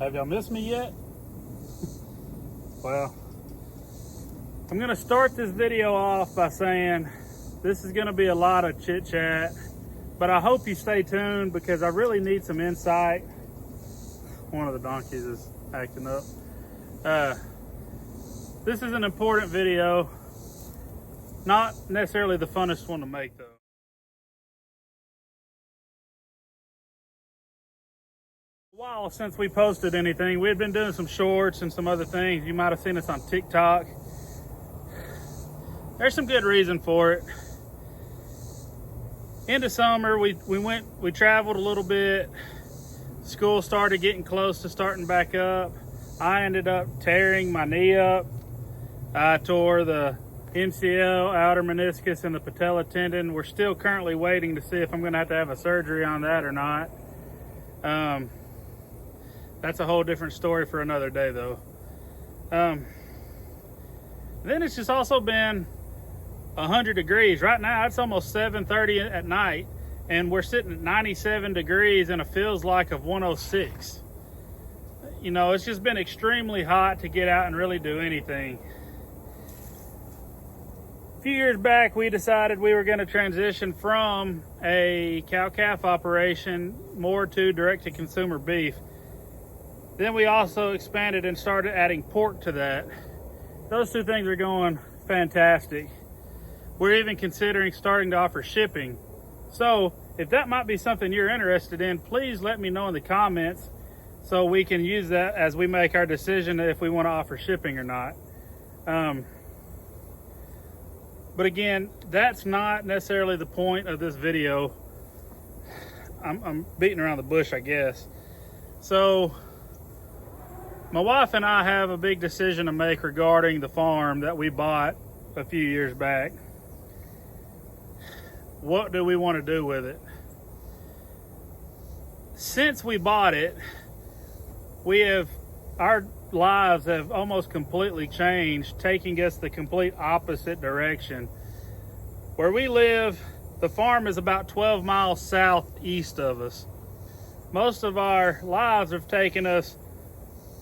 Have y'all missed me yet? Well, I'm gonna start this video off by saying this is gonna be a lot of chit chat, but I hope you stay tuned because I really need some insight. One of the donkeys is acting up. This is an important video, not necessarily the funnest one to make though. A while since we posted anything. We had been doing some shorts and some other things. You might have seen us on TikTok. There's some good reason for it. Into summer, we traveled a little bit. School started getting close to starting back up. I ended up tearing my knee up. I tore the MCL, outer meniscus, and the patella tendon. We're still currently waiting to see if I'm gonna have a surgery on that or not. That's a whole different story for another day though. Then it's just also been 100 degrees. Right now it's almost 7:30 at night and we're sitting at 97 degrees and it feels like of 106. You know, it's just been extremely hot to get out and really do anything. A few years back, we decided we were going to transition from a cow-calf operation more to direct-to-consumer beef. Then we also expanded and started adding pork to that. Those two things are going fantastic. We're even considering starting to offer shipping. So if that might be something you're interested in, please let me know in the comments so we can use that as we make our decision if we want to offer shipping or not. But again, that's not necessarily the point of this video. I'm beating around the bush, I guess. So my wife and I have a big decision to make regarding the farm that we bought a few years back. What do we want to do with it? Since we bought it, our lives have almost completely changed, taking us the complete opposite direction. Where we live, the farm is about 12 miles southeast of us. Most of our lives have taken us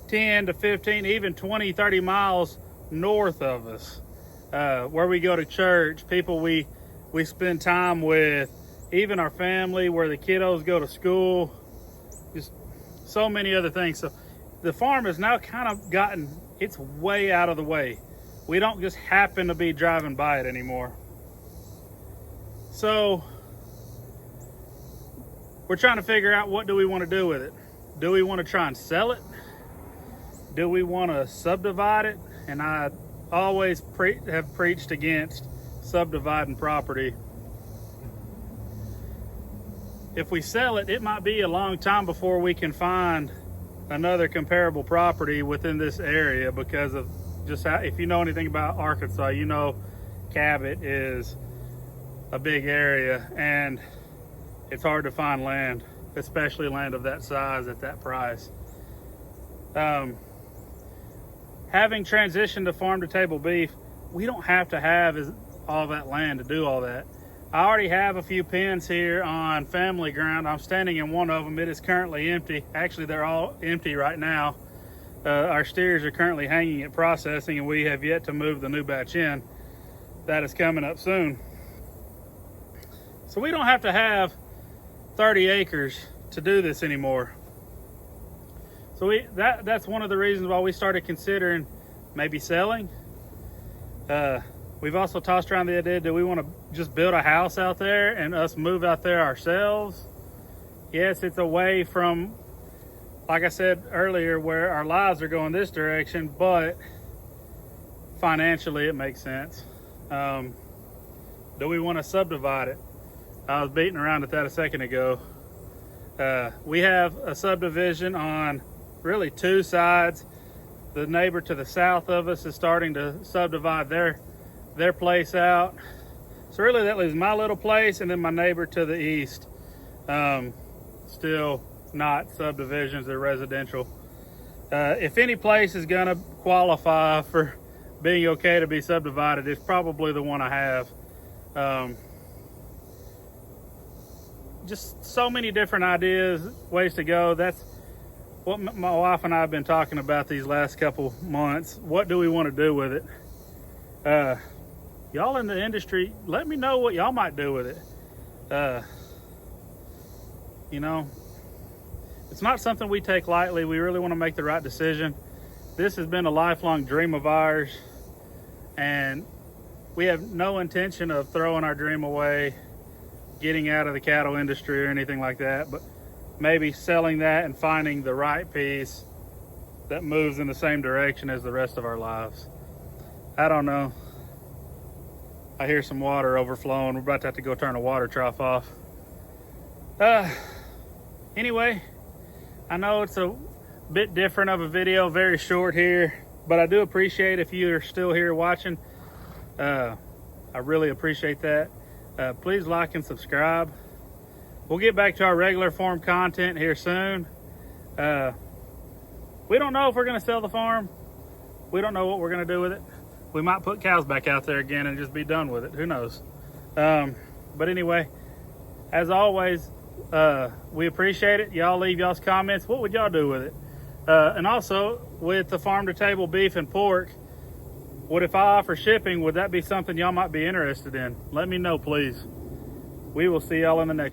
10 to 15, even 20, 30 miles north of us, where we go to church, people we spend time with, even our family, where the kiddos go to school, just so many other things. So the farm has now kind of gotten its way out of the way. We don't just happen to be driving by it anymore. So we're trying to figure out, what do we want to do with it? Do we want to try and sell it? Do we want to subdivide it? And I always have preached against subdividing property. If we sell it, it might be a long time before we can find another comparable property within this area because of just how, if you know anything about Arkansas, you know Cabot is a big area and it's hard to find land, especially land of that size at that price. Having transitioned to farm to table beef, we don't have to have all that land to do all that. I already have a few pens here on family ground. I'm standing in one of them. It is currently empty. Actually, they're all empty right now. Our steers are currently hanging at processing and we have yet to move the new batch in. That is coming up soon. So we don't have to have 30 acres to do this anymore. So that's one of the reasons why we started considering maybe selling. We've also tossed around the idea, do we want to just build a house out there and us move out there ourselves? Yes, it's away from, like I said earlier, where our lives are going this direction, but financially it makes sense. Do we want to subdivide it? I was beating around at that a second ago. We have a subdivision on really two sides. The neighbor to the south of us is starting to subdivide their place out. So really that leaves my little place and then my neighbor to the east. Still not subdivisions, they're residential. If any place is gonna qualify for being okay to be subdivided, it's probably the one I have. Just so many different ideas, ways to go. what my wife and I have been talking about these last couple months. What do we want to do with it? Y'all in the industry, let me know what y'all might do with it. You know, it's not something we take lightly. We really want to make the right decision. This has been a lifelong dream of ours, and we have no intention of throwing our dream away, getting out of the cattle industry or anything like that, but maybe selling that and finding the right piece that moves in the same direction as the rest of our lives. I don't know. I hear some water overflowing. We're about to have to go turn a water trough off. Anyway, I know it's a bit different of a video, very short here, but I do appreciate if you are still here watching. I really appreciate that. Please like and subscribe. We'll get back to our regular form content here soon. We don't know if we're going to sell the farm. We don't know what we're going to do with it. We might put cows back out there again and just be done with it. Who knows? But anyway, as always, we appreciate it. Y'all leave y'all's comments. What would y'all do with it? And also, with the farm-to-table beef and pork, what if I offer shipping? Would that be something y'all might be interested in? Let me know, please. We will see y'all in the next